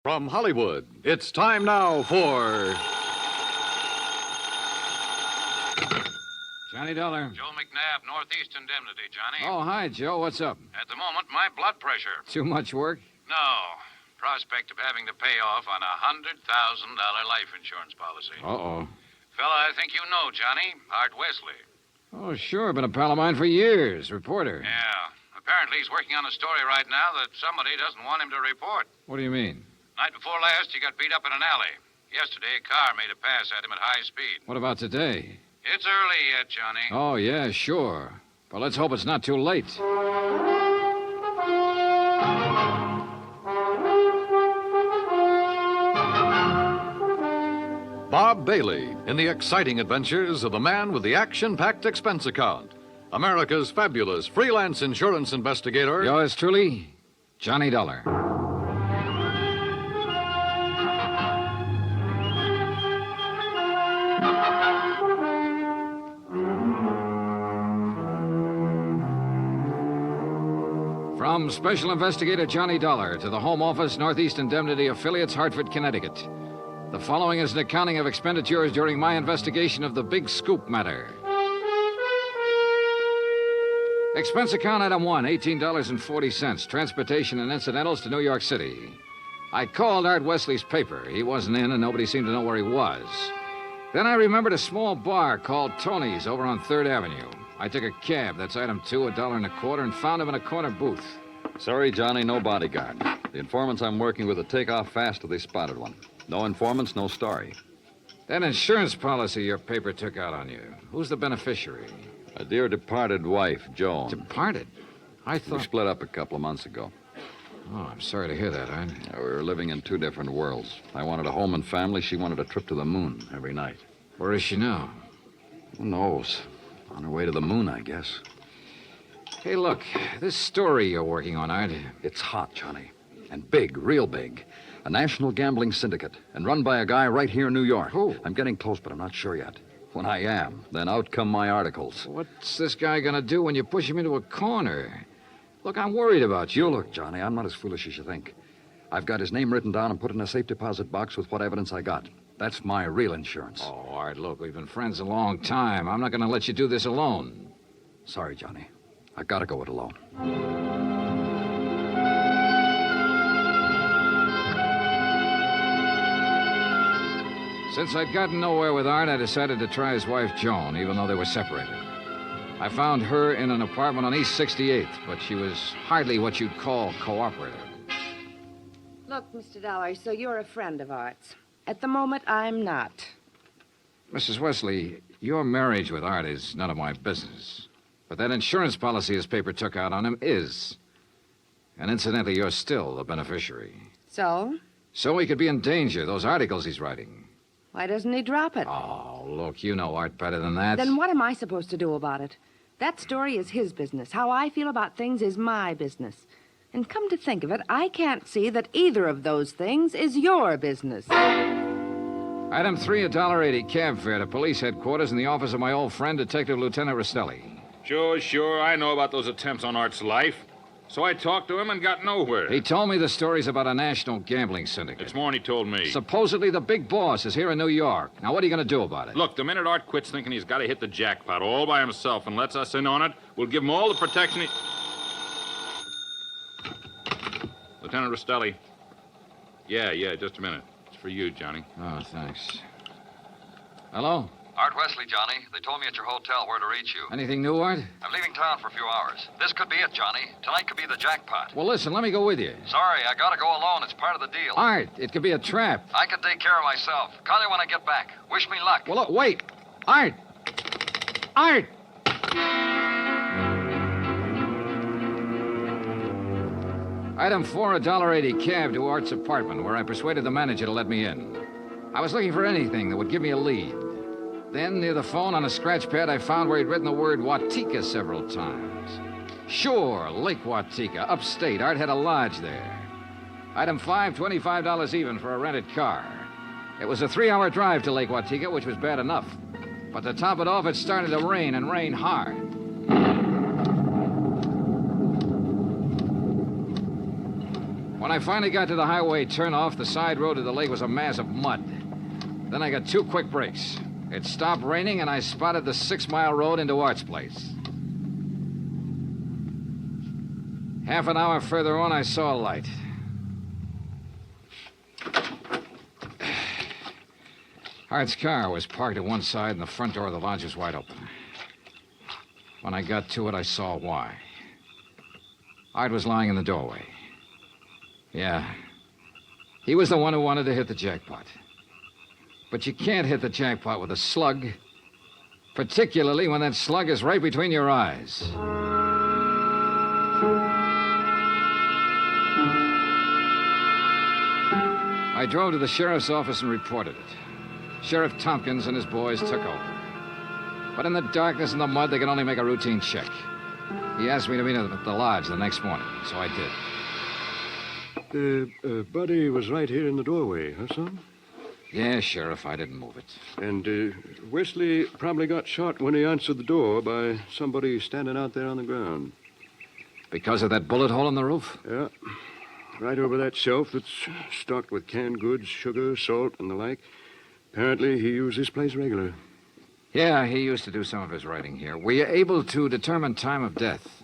From Hollywood, it's time now for... Johnny Dollar. Joe McNabb, Northeast Indemnity, Johnny. Oh, hi, Joe. What's up? At the moment, my blood pressure. Too much work? No. Prospect of having to pay off on a $100,000 life insurance policy. Uh-oh. Fella I think you know, Johnny. Art Wesley. Oh, sure. Been a pal of mine for years. Reporter. Yeah. Apparently he's working on a story right now that somebody doesn't want him to report. What do you mean? Night before last, he got beat up in an alley. Yesterday, a car made a pass at him at high speed. What about today? It's early yet, Johnny. Oh, yeah, sure. But let's hope it's not too late. Bob Bailey in the exciting adventures of the man with the action-packed expense account. America's fabulous freelance insurance investigator. Yours truly, Johnny Dollar. From Special Investigator Johnny Dollar to the Home Office, Northeast Indemnity Affiliates, Hartford, Connecticut. The following is an accounting of expenditures during my investigation of the Big Scoop matter. Expense account item 1, $18.40, transportation and incidentals to New York City. I called Art Wesley's paper. He wasn't in, and nobody seemed to know where he was. Then I remembered a small bar called Tony's over on 3rd Avenue. I took a cab, that's item 2, $1.25, and found him in a corner booth. Sorry, Johnny, no bodyguard. The informants I'm working with will take off fast if they spotted one. No informants, no story. That insurance policy your paper took out on you, who's the beneficiary? A dear departed wife, Joan. Departed? I We thought... split up a couple of months ago. Oh, I'm sorry to hear that, Art. We were living in two different worlds. I wanted a home and family. She wanted a trip to the moon every night. Where is she now? Who knows? On her way to the moon, I guess. Hey, look, this story you're working on, Art. It's hot, Johnny. And big, real big. A national gambling syndicate, and run by a guy right here in New York. Who? I'm getting close, but I'm not sure yet. When I am, then out come my articles. What's this guy gonna do when you push him into a corner? Look, I'm worried about you. You look, Johnny, I'm not as foolish as you think. I've got his name written down and put in a safe deposit box with what evidence I got. That's my real insurance. Oh, Art, look, we've been friends a long time. I'm not gonna let you do this alone. Sorry, Johnny. I gotta go it alone. Since I'd gotten nowhere with Art, I decided to try his wife, Joan, even though they were separated. I found her in an apartment on East 68th, but she was hardly what you'd call cooperative. Look, Mr. Dollar, so you're a friend of Art's. At the moment, I'm not. Mrs. Wesley, your marriage with Art is none of my business. But that insurance policy his paper took out on him is. And incidentally, you're still the beneficiary. So? So he could be in danger, those articles he's writing. Why doesn't he drop it? Oh, look, you know Art better than that. Then what am I supposed to do about it? That story is his business. How I feel about things is my business. And come to think of it, I can't see that either of those things is your business. Item 3, $1.80 cab fare to police headquarters in the office of my old friend, Detective Lieutenant Rostelli. Sure. I know about those attempts on Art's life. So I talked to him and got nowhere. He told me the stories about a national gambling syndicate. It's more than he told me. Supposedly the big boss is here in New York. Now, what are you going to do about it? Look, the minute Art quits thinking he's got to hit the jackpot all by himself and lets us in on it, we'll give him all the protection he... Lieutenant Rostelli. Yeah, just a minute. It's for you, Johnny. Oh, thanks. Hello? Art Wesley, Johnny. They told me at your hotel where to reach you. Anything new, Art? I'm leaving town for a few hours. This could be it, Johnny. Tonight could be the jackpot. Well, listen, let me go with you. Sorry, I gotta go alone. It's part of the deal. Art, it could be a trap. I can take care of myself. Call you when I get back. Wish me luck. Well, look, wait. Art! Art! Item 4, $1.80 cab to Art's apartment, where I persuaded the manager to let me in. I was looking for anything that would give me a lead. Then, near the phone on a scratch pad, I found where he'd written the word Watika several times. Sure, Lake Watika, upstate. Art had a lodge there. Item 5, $25 even for a rented car. It was a 3-hour drive to Lake Watika, which was bad enough. But to top it off, it started to rain, and rain hard. When I finally got to the highway turnoff, the side road to the lake was a mass of mud. Then I got 2 quick breaks. It stopped raining, and I spotted the 6-mile road into Art's place. Half an hour further on, I saw a light. Art's car was parked at one side, and the front door of the lodge was wide open. When I got to it, I saw why. Art was lying in the doorway. Yeah, he was the one who wanted to hit the jackpot. But you can't hit the jackpot with a slug, particularly when that slug is right between your eyes. I drove to the sheriff's office and reported it. Sheriff Tompkins and his boys took over. But in the darkness and the mud, they could only make a routine check. He asked me to meet him at the lodge the next morning, so I did. Buddy was right here in the doorway, huh, son? Yeah, Sheriff, I didn't move it. And Wesley probably got shot when he answered the door by somebody standing out there on the ground. Because of that bullet hole in the roof? Yeah. Right over that shelf that's stocked with canned goods, sugar, salt, and the like. Apparently, he used this place regular. Yeah, he used to do some of his writing here. Were you able to determine time of death?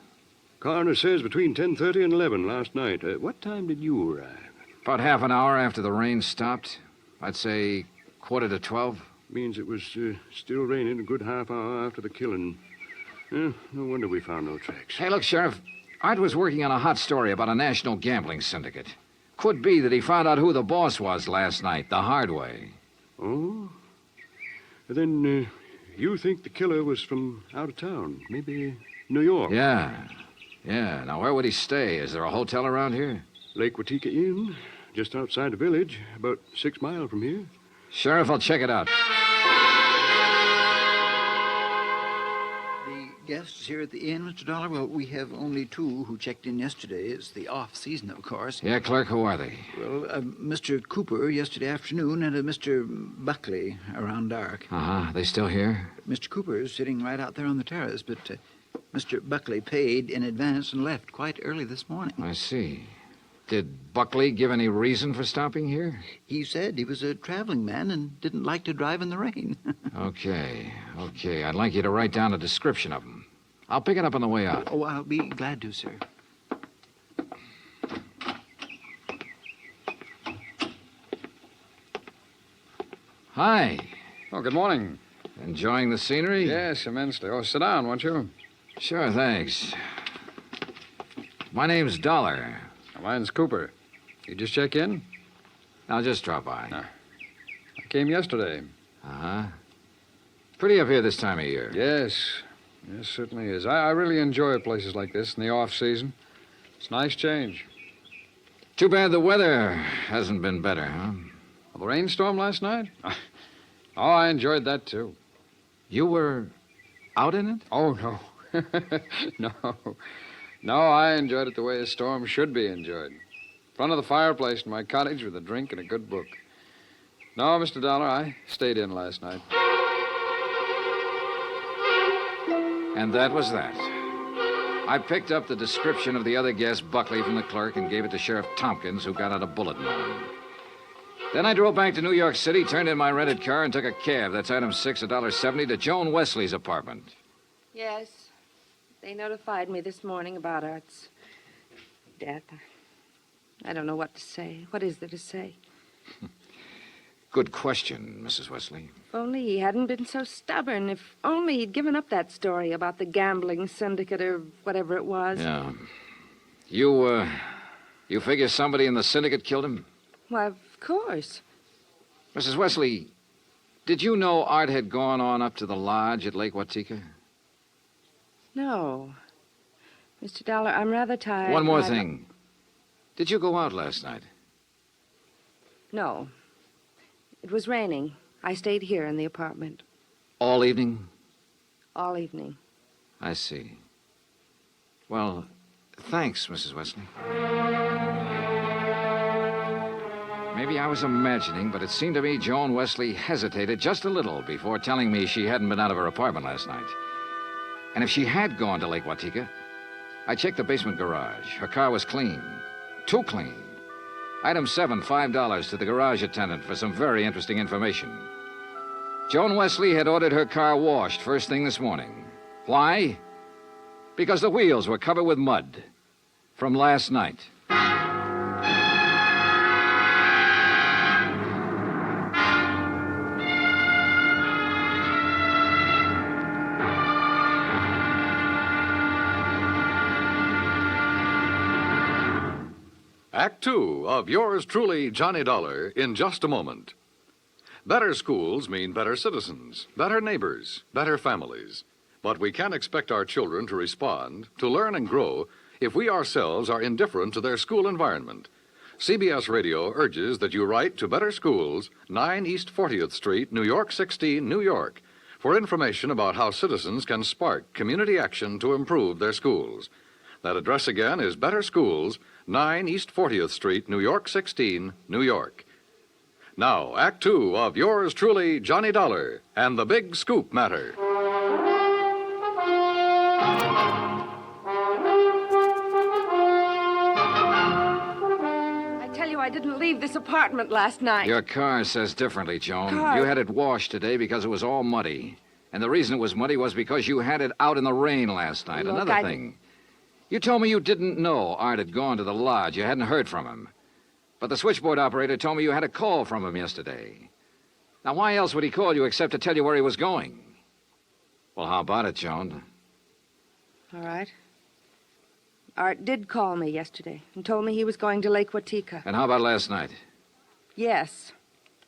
Coroner says between 10:30 and 11 last night. What time did you arrive? About half an hour after the rain stopped. I'd say 11:45. Means it was still raining a good half hour after the killing. No wonder we found no tracks. Hey, look, Sheriff. Art was working on a hot story about a national gambling syndicate. Could be that he found out who the boss was last night, the hard way. Oh? Then you think the killer was from out of town? Maybe New York? Yeah. Now, where would he stay? Is there a hotel around here? Lake Watika Inn, just outside the village, about 6 miles from here. Sheriff, I'll check it out. Guests here at the inn, Mr. Dollar? Well, we have only 2 who checked in yesterday. It's the off-season, of course. Yeah, clerk, who are they? Well, Mr. Cooper yesterday afternoon and Mr. Buckley around dark. Uh-huh. They still here? Mr. Cooper is sitting right out there on the terrace, but Mr. Buckley paid in advance and left quite early this morning. I see. Did Buckley give any reason for stopping here? He said he was a traveling man and didn't like to drive in the rain. Okay. I'd like you to write down a description of him. I'll pick it up on the way out. Oh, I'll be glad to, sir. Hi. Oh, good morning. Enjoying the scenery? Yes, immensely. Oh, sit down, won't you? Sure, thanks. My name's Dollar. Mine's Cooper. You just check in? I'll just drop by. I came yesterday. Uh-huh. Pretty up here this time of year. Yes, certainly is. I really enjoy places like this in the off-season. It's a nice change. Too bad the weather hasn't been better, huh? Well, the rainstorm last night? Oh, I enjoyed that, too. You were out in it? Oh, no. No, I enjoyed it the way a storm should be enjoyed. In front of the fireplace in my cottage with a drink and a good book. No, Mr. Dollar, I stayed in last night. And that was that. I picked up the description of the other guest, Buckley, from the clerk and gave it to Sheriff Tompkins, who got out a bulletin on him. Then I drove back to New York City, turned in my rented car, and took a cab. That's item 6, $1.70, to Joan Wesley's apartment. Yes. They notified me this morning about Art's death. I don't know what to say. What is there to say? Good question, Mrs. Wesley. If only he hadn't been so stubborn. If only he'd given up that story about the gambling syndicate or whatever it was. Yeah. You figure somebody in the syndicate killed him? Why, of course. Mrs. Wesley, did you know Art had gone on up to the lodge at Lake Watika? No. Mr. Dollar, I'm rather tired. One more thing. Did you go out last night? No. It was raining. I stayed here in the apartment. All evening? All evening. I see. Well, thanks, Mrs. Wesley. Maybe I was imagining, but it seemed to me Joan Wesley hesitated just a little before telling me she hadn't been out of her apartment last night. And if she had gone to Lake Watika, I checked the basement garage. Her car was clean. Too clean. Item 7, $5 to the garage attendant for some very interesting information. Joan Wesley had ordered her car washed first thing this morning. Why? Because the wheels were covered with mud from last night. Act Two of yours truly, Johnny Dollar, in just a moment. Better schools mean better citizens, better neighbors, better families. But we can't expect our children to respond, to learn and grow, if we ourselves are indifferent to their school environment. CBS Radio urges that you write to Better Schools, 9 East 40th Street, New York 16, New York, for information about how citizens can spark community action to improve their schools. That address again is Better Schools, 9 East 40th Street, New York 16, New York. Now, Act Two of yours truly, Johnny Dollar, and the Big Scoop Matter. I tell you, I didn't leave this apartment last night. Your car says differently, Joan. Car? You had it washed today because it was all muddy. And the reason it was muddy was because you had it out in the rain last night. Look, Another thing. You told me you didn't know Art had gone to the lodge. You hadn't heard from him. But the switchboard operator told me you had a call from him yesterday. Now, why else would he call you except to tell you where he was going? Well, how about it, Joan? All right. Art did call me yesterday and told me he was going to Lake Watika. And how about last night? Yes.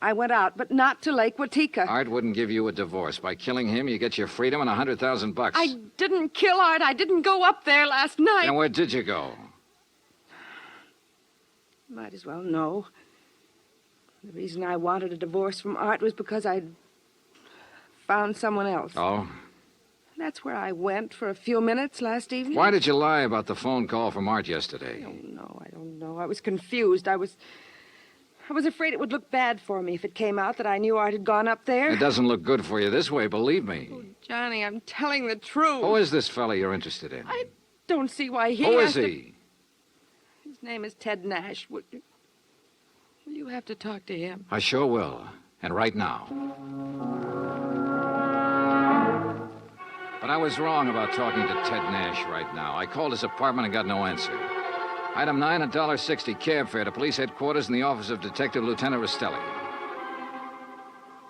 I went out, but not to Lake Watika. Art wouldn't give you a divorce. By killing him, you get your freedom and $100,000. I didn't kill Art. I didn't go up there last night. And where did you go? Might as well know. The reason I wanted a divorce from Art was because I'd found someone else. Oh? That's where I went for a few minutes last evening. Why did you lie about the phone call from Art yesterday? I don't know. I was confused. I was afraid it would look bad for me if it came out that I knew Art had gone up there. It doesn't look good for you this way, believe me. Oh, Johnny, I'm telling the truth. Who is this fella you're interested in? I don't see why he Who has is to- he? His name is Ted Nash. Will you have to talk to him? I sure will. And right now. But I was wrong about talking to Ted Nash right now. I called his apartment and got no answer. Item 9, $1.60 cab fare to police headquarters in the office of Detective Lieutenant Rastelli.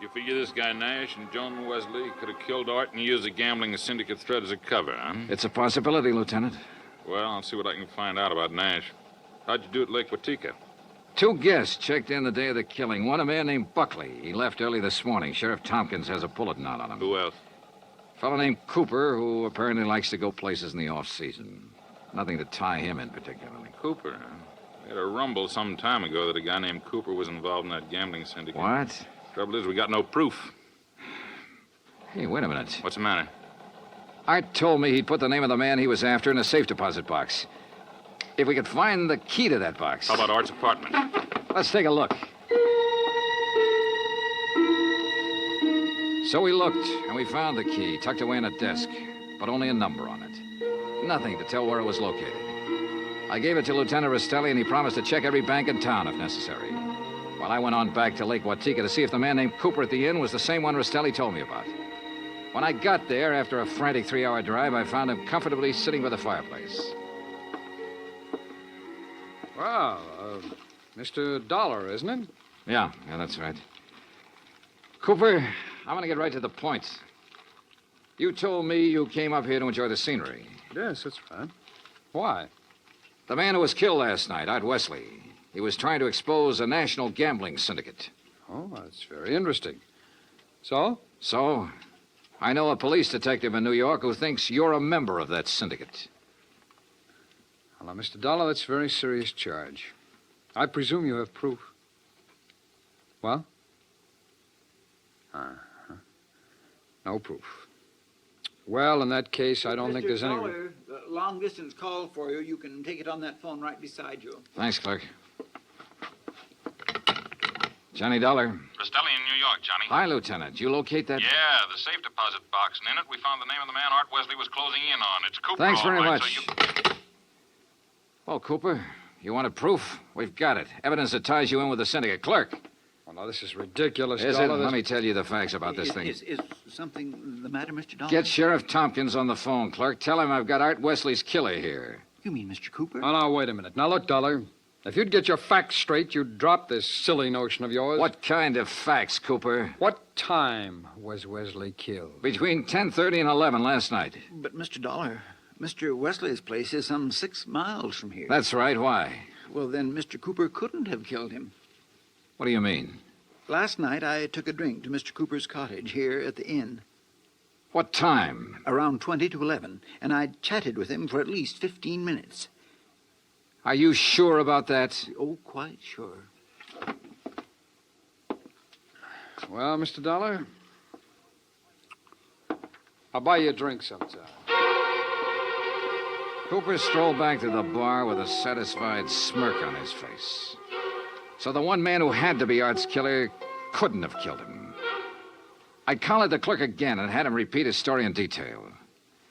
You figure this guy Nash and Joan Wesley could have killed Art and used the gambling syndicate threat as a cover, huh? It's a possibility, Lieutenant. Well, I'll see what I can find out about Nash. How'd you do at Lake Watika? 2 guests checked in the day of the killing. One, a man named Buckley. He left early this morning. Sheriff Tompkins has a bulletin out on him. Who else? A fellow named Cooper, who apparently likes to go places in the off-season. Nothing to tie him in particularly. Cooper, huh? We had a rumble some time ago that a guy named Cooper was involved in that gambling syndicate. What? Trouble is, we got no proof. Hey, wait a minute. What's the matter? Art told me he'd put the name of the man he was after in a safe deposit box. If we could find the key to that box. How about Art's apartment? Let's take a look. So we looked, and we found the key tucked away in a desk, but only a number on it. Nothing to tell where it was located. I gave it to Lieutenant Rastelli, and he promised to check every bank in town if necessary. While I went on back to Lake Watika to see if the man named Cooper at the inn was the same one Rastelli told me about. When I got there, after a frantic 3-hour drive, I found him comfortably sitting by the fireplace. Well, Mr. Dollar, isn't it? Yeah, that's right. Cooper, I'm going to get right to the point. You told me you came up here to enjoy the scenery. Yes, that's right. Why? The man who was killed last night, Art Wesley, he was trying to expose a national gambling syndicate. Oh, that's very interesting. So? So, I know a police detective in New York who thinks you're a member of that syndicate. Well, now, Mr. Dollar, that's a very serious charge. I presume you have proof. Well? No proof. Well, in that case, I don't think there's any... Mr. Dollar, the long-distance call for you. You can take it on that phone right beside you. Thanks, clerk. Johnny Dollar. Rastelli in New York, Johnny. Hi, Lieutenant. You locate that? Yeah, the safe deposit box, and in it we found the name of the man Art Wesley was closing in on. It's Cooper. Thanks all very right, much. So you... Well, Cooper, You wanted proof? We've got it. Evidence that ties you in with the syndicate. Clerk. Oh, now, this is ridiculous, Is it? Dollar. Let me tell you the facts about this thing. Is something the matter, Mr. Dollar? Get Sheriff Tompkins on the phone, clerk. Tell him I've got Art Wesley's killer here. You mean Mr. Cooper? Oh, now, wait a minute. Now, look, Dollar. If you'd get your facts straight, you'd drop this silly notion of yours. What kind of facts, Cooper? What time was Wesley killed? Between 10:30 and 11 last night. But, Mr. Dollar, Mr. Wesley's place is some 6 miles from here. That's right. Why? Well, then Mr. Cooper couldn't have killed him. What do you mean? Last night, I took a drink to Mr. Cooper's cottage here at the inn. What time? Around 20 to 11, and I chatted with him for at least 15 minutes. Are you sure about that? Oh, quite sure. Well, Mr. Dollar, I'll buy you a drink sometime. Cooper strolled back to the bar with a satisfied smirk on his face. So the one man who had to be Art's killer couldn't have killed him. I collared the clerk again and had him repeat his story in detail.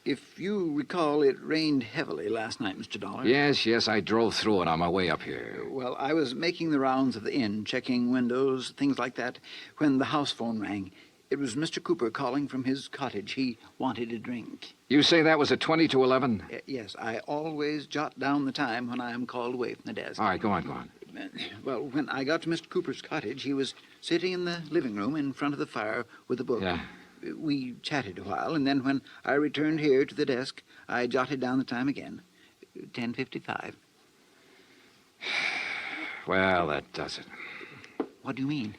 If you recall, it rained heavily last night, Mr. Dollar. Yes, I drove through it on my way up here. Well, I was making the rounds of the inn, checking windows, things like that, when the house phone rang. It was Mr. Cooper calling from his cottage. He wanted a drink. You say that was at 20 to 11? Yes, I always jot down the time when I am called away from the desk. All right, go on. Well, when I got to Mr. Cooper's cottage, he was sitting in the living room in front of the fire with a book. Yeah. We chatted a while, and then when I returned here to the desk, I jotted down the time again. 10:55. Well, that does it. What do you mean?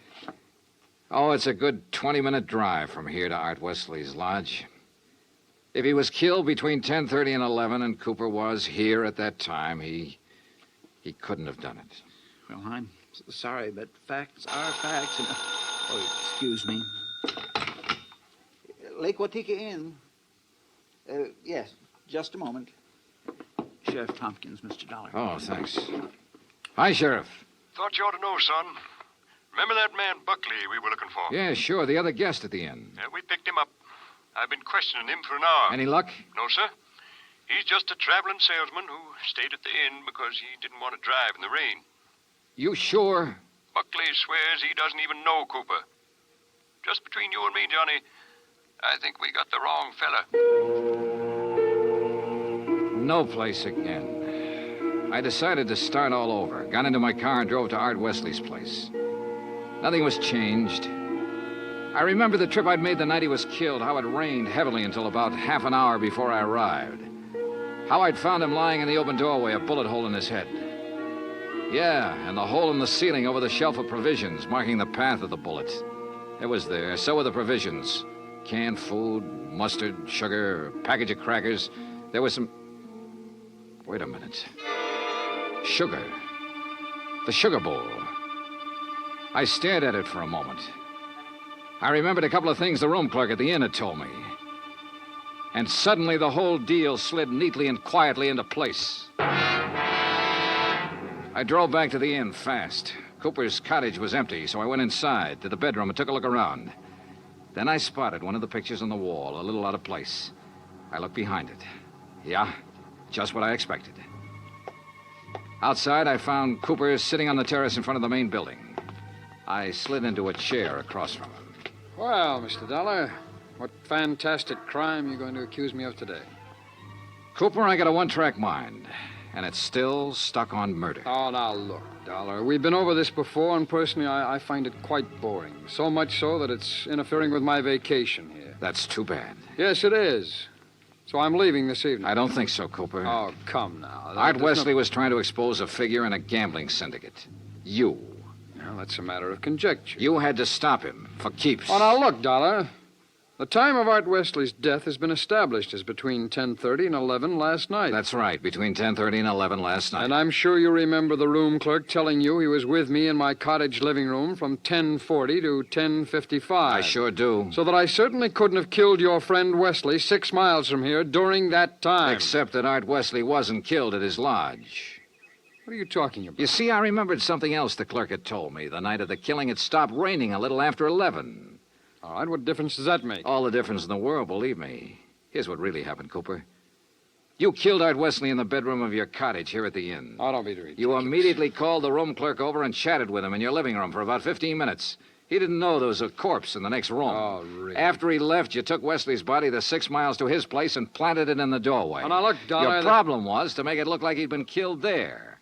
Oh, it's a good 20-minute drive from here to Art Wesley's lodge. If he was killed between 10:30 and 11 and Cooper was here at that time, he couldn't have done it. Well, I'm sorry, but facts are facts. And... Oh, excuse me. Lake Watika Inn. Yes, just a moment. Sheriff Tompkins, Mr. Dollar. Oh, thanks. Hi, Sheriff. Thought you ought to know, son. Remember that man Buckley we were looking for? Yeah, sure, the other guest at the inn. Yeah, we picked him up. I've been questioning him for an hour. Any luck? No, sir. He's just a traveling salesman who stayed at the inn because he didn't want to drive in the rain. You sure? Buckley swears he doesn't even know Cooper. Just between you and me, Johnny, I think we got the wrong fella. No place again. I decided to start all over. Got into my car and drove to Art Wesley's place. Nothing was changed. I remember the trip I'd made the night he was killed, how it rained heavily until about half an hour before I arrived. How I'd found him lying in the open doorway, a bullet hole in his head. Yeah, and the hole in the ceiling over the shelf of provisions, marking the path of the bullet. It was there. So were the provisions. Canned food, mustard, sugar, a package of crackers. There was some... Wait a minute. Sugar. The sugar bowl. I stared at it for a moment. I remembered a couple of things the room clerk at the inn had told me. And suddenly the whole deal slid neatly and quietly into place. I drove back to the inn fast. Cooper's cottage was empty, so I went inside to the bedroom and took a look around. Then I spotted one of the pictures on the wall, a little out of place. I looked behind it. Yeah, just what I expected. Outside, I found Cooper sitting on the terrace in front of the main building. I slid into a chair across from him. Well, Mr. Dollar, what fantastic crime are you going to accuse me of today? Cooper, I got a one-track mind, and it's still stuck on murder. Oh, now look, Dollar. We've been over this before, and personally, I find it quite boring. So much so that it's interfering with my vacation here. That's too bad. Yes, it is. So I'm leaving this evening. I don't think so, Cooper. Oh, come now. Art Wesley was trying to expose a figure in a gambling syndicate. You. Well, that's a matter of conjecture. You had to stop him for keeps. Oh, now look, Dollar. The time of Art Wesley's death has been established as between 10:30 and 11 last night. That's right, between 10:30 and 11 last night. And I'm sure you remember the room clerk telling you he was with me in my cottage living room from 10:40 to 10:55. I sure do. So that I certainly couldn't have killed your friend Wesley 6 miles from here during that time. Except that Art Wesley wasn't killed at his lodge. What are you talking about? You see, I remembered something else the clerk had told me. The night of the killing, it stopped raining a little after 11. All right, what difference does that make? All the difference in the world, believe me. Here's what really happened, Cooper. You killed Art Wesley in the bedroom of your cottage here at the inn. Oh, don't be ridiculous. You immediately called the room clerk over and chatted with him in your living room for about 15 minutes. He didn't know there was a corpse in the next room. Oh, really? After he left, you took Wesley's body the 6 miles to his place and planted it in the doorway. Oh, now, look, Dollar... Your problem was to make it look like he'd been killed there.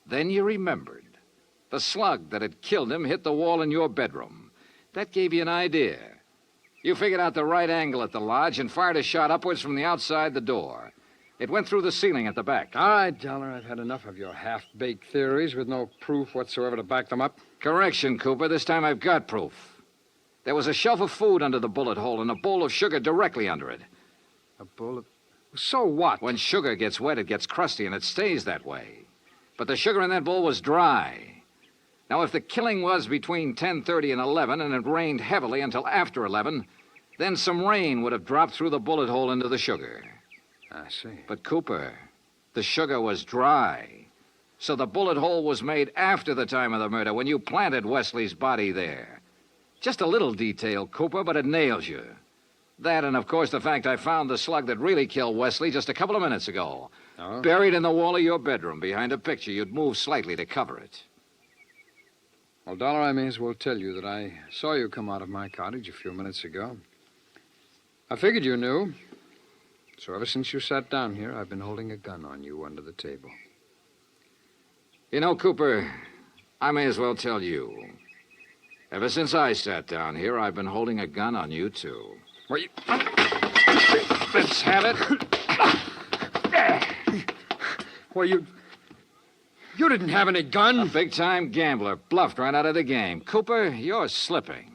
Then you remembered. The slug that had killed him hit the wall in your bedroom. That gave you an idea. You figured out the right angle at the lodge and fired a shot upwards from the outside the door. It went through the ceiling at the back. All right, Dollar, I've had enough of your half-baked theories with no proof whatsoever to back them up. Correction, Cooper. This time I've got proof. There was a shelf of food under the bullet hole and a bowl of sugar directly under it. A bullet? So what? When sugar gets wet, it gets crusty, and it stays that way. But the sugar in that bowl was dry. Now, if the killing was between 10:30 and 11, and it rained heavily until after 11, then some rain would have dropped through the bullet hole into the sugar. I see. But, Cooper, the sugar was dry. So the bullet hole was made after the time of the murder, when you planted Wesley's body there. Just a little detail, Cooper, but it nails you. That and, of course, the fact I found the slug that really killed Wesley just a couple of minutes ago. Oh? Buried in the wall of your bedroom behind a picture you'd moved slightly to cover it. Well, Dollar, I may as well tell you that I saw you come out of my cottage a few minutes ago. I figured you knew. So ever since you sat down here, I've been holding a gun on you under the table. You know, Cooper, I may as well tell you. Ever since I sat down here, I've been holding a gun on you, too. Well, you... Let's have it. Well, you didn't have any gun. A big-time gambler bluffed right out of the game. Cooper, you're slipping.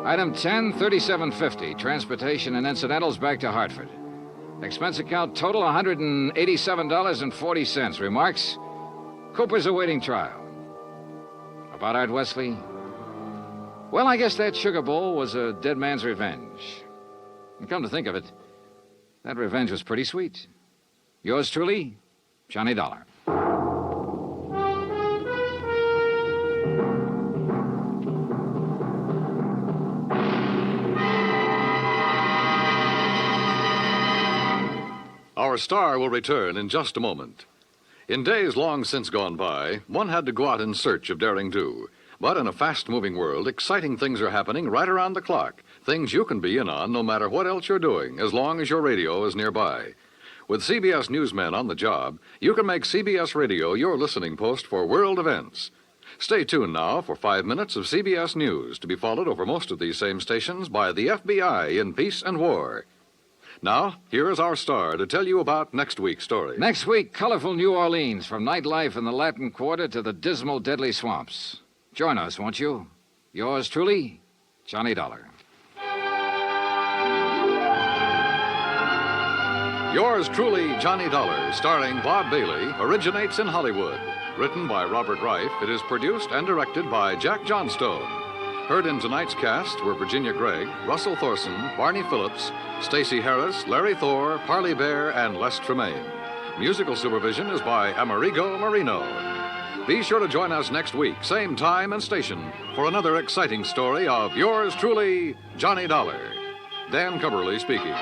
Item 10, $37.50. Transportation and incidentals back to Hartford. Expense account total $187.40. Remarks? Cooper's awaiting trial. About Art Wesley? Well, I guess that sugar bowl was a dead man's revenge. And come to think of it, that revenge was pretty sweet. Yours truly, Johnny Dollar. Our star will return in just a moment. In days long since gone by, one had to go out in search of daring do. But in a fast-moving world, exciting things are happening right around the clock. Things you can be in on no matter what else you're doing, as long as your radio is nearby. With CBS newsmen on the job, you can make CBS Radio your listening post for world events. Stay tuned now for 5 minutes of CBS News, to be followed over most of these same stations by the FBI in peace and war. Now, here is our star to tell you about next week's story. Next week, colorful New Orleans, from nightlife in the Latin Quarter to the dismal, deadly swamps. Join us, won't you? Yours truly, Johnny Dollar. Yours truly, Johnny Dollar, starring Bob Bailey, originates in Hollywood. Written by Robert Reif, it is produced and directed by Jack Johnstone. Heard in tonight's cast were Virginia Gregg, Russell Thorson, Barney Phillips, Stacey Harris, Larry Thor, Parley Bear, and Les Tremaine. Musical supervision is by Amerigo Marino. Be sure to join us next week, same time and station, for another exciting story of yours truly, Johnny Dollar. Dan Cubberly speaking.